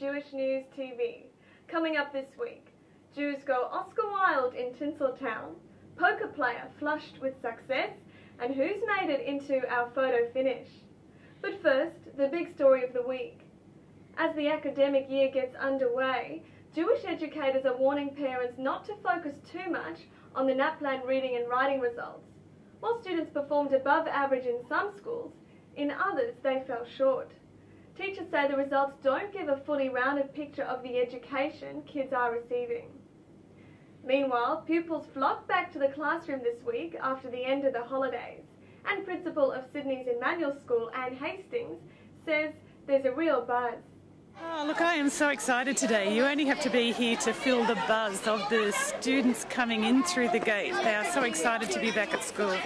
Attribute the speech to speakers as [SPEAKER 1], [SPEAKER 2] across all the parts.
[SPEAKER 1] Jewishnews TV. Coming up this week, Jews go Oscar wild in Tinseltown, poker player flushed with success, and who's made it into our photo finish. But first, the big story of the week. As the academic year gets underway, Jewish educators are warning parents not to focus too much on the NAPLAN reading and writing results. While students performed above average in some schools, in others they fell short. Teachers say the results don't give a fully rounded picture of the education kids are receiving. Meanwhile, pupils flocked back to the classroom this week after the end of the holidays, and Principal of Sydney's Emmanuel School, Anne Hastings, says there's a real buzz.
[SPEAKER 2] Oh, look, I am so excited today. You only have to be here to feel the buzz of the students coming in through the gate. They are so excited to be back at school.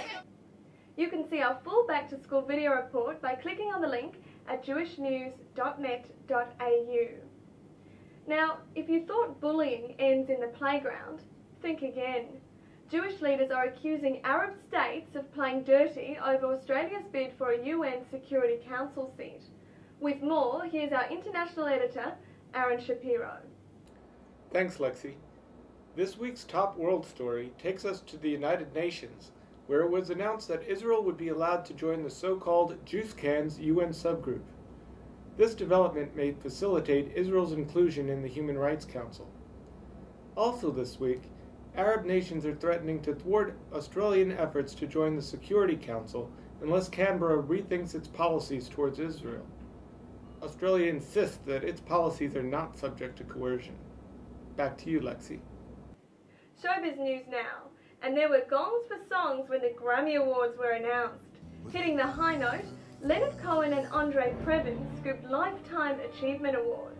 [SPEAKER 1] You can see our full back to school video report by clicking on the link at jewishnews.net.au. Now, if you thought bullying ends in the playground, think again. Jewish leaders are accusing Arab states of playing dirty over Australia's bid for a UN Security Council seat. With more, here's our international editor, Aaron Shapiro.
[SPEAKER 3] Thanks, Lexi. This week's top world story takes us to the United Nations, where it was announced that Israel would be allowed to join the so-called JUSCAN's UN subgroup. This development may facilitate Israel's inclusion in the Human Rights Council. Also this week, Arab nations are threatening to thwart Australian efforts to join the Security Council unless Canberra rethinks its policies towards Israel. Australia insists that its policies are not subject to coercion. Back to you, Lexi.
[SPEAKER 1] Showbiz news now, and there were gongs for songs when the Grammy Awards were announced. Hitting the high note, Leonard Cohen and Andre Previn scooped Lifetime Achievement Awards.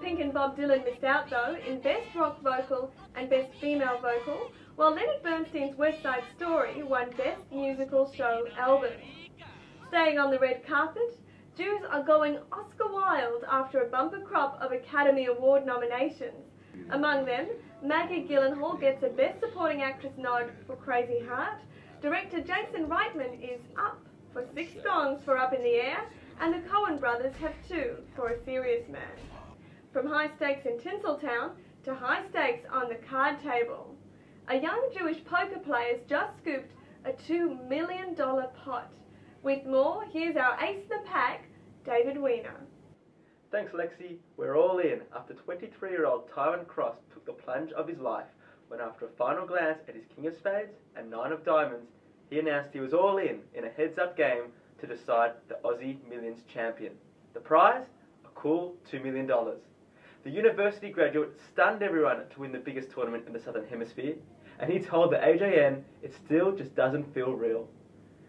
[SPEAKER 1] Pink and Bob Dylan missed out though in Best Rock Vocal and Best Female Vocal, while Leonard Bernstein's West Side Story won Best Musical Show Album. Staying on the red carpet, Jews are going Oscar wild after a bumper crop of Academy Award nominations. Among them, Maggie Gyllenhaal gets a Best Supporting Actress nod for Crazy Heart, director Jason Reitman is up for 6 songs for Up in the Air, and the Coen brothers have 2 for A Serious Man. From high stakes in Tinseltown to high stakes on the card table, a young Jewish poker player has just scooped a $2 million pot. With more, here's our ace of the pack, David Weiner.
[SPEAKER 4] Thanks, Lexi. We're all in after 23-year-old Tyron Cross took the plunge of his life when, after a final glance at his King of Spades and 9 of Diamonds, he announced he was all in a heads-up game to decide the Aussie Millions champion. The prize? A cool $2 million. The university graduate stunned everyone to win the biggest tournament in the Southern Hemisphere, and he told the AJN it still just doesn't feel real.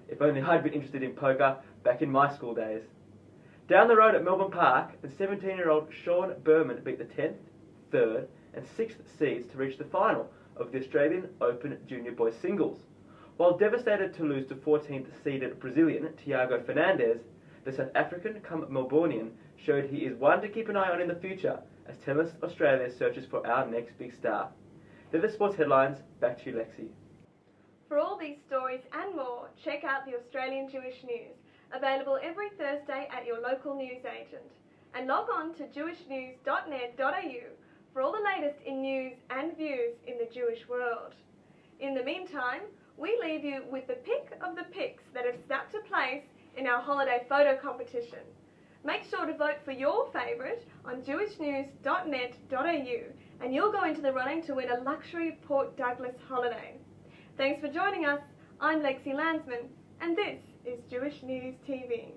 [SPEAKER 4] If only I'd been interested in poker back in my school days. Down the road at Melbourne Park, the 17-year-old Sean Berman beat the 10th, 3rd and 6th seeds to reach the final of the Australian Open Junior Boys Singles. While devastated to lose to 14th seeded Brazilian Tiago Fernandes, the South African come Melbourneian showed he is one to keep an eye on in the future as Tennis Australia searches for our next big star. They're the sports headlines. Back to you, Lexi.
[SPEAKER 1] For all these stories and more, check out the Australian Jewish News, available every Thursday at your local newsagent. And log on to jewishnews.net.au for all the latest in news and views in the Jewish world. In the meantime, we leave you with the pick of the picks that have snapped a place in our holiday photo competition. Make sure to vote for your favourite on jewishnews.net.au and you'll go into the running to win a luxury Port Douglas holiday. Thanks for joining us. I'm Lexi Landsman, and this is Jewish News TV.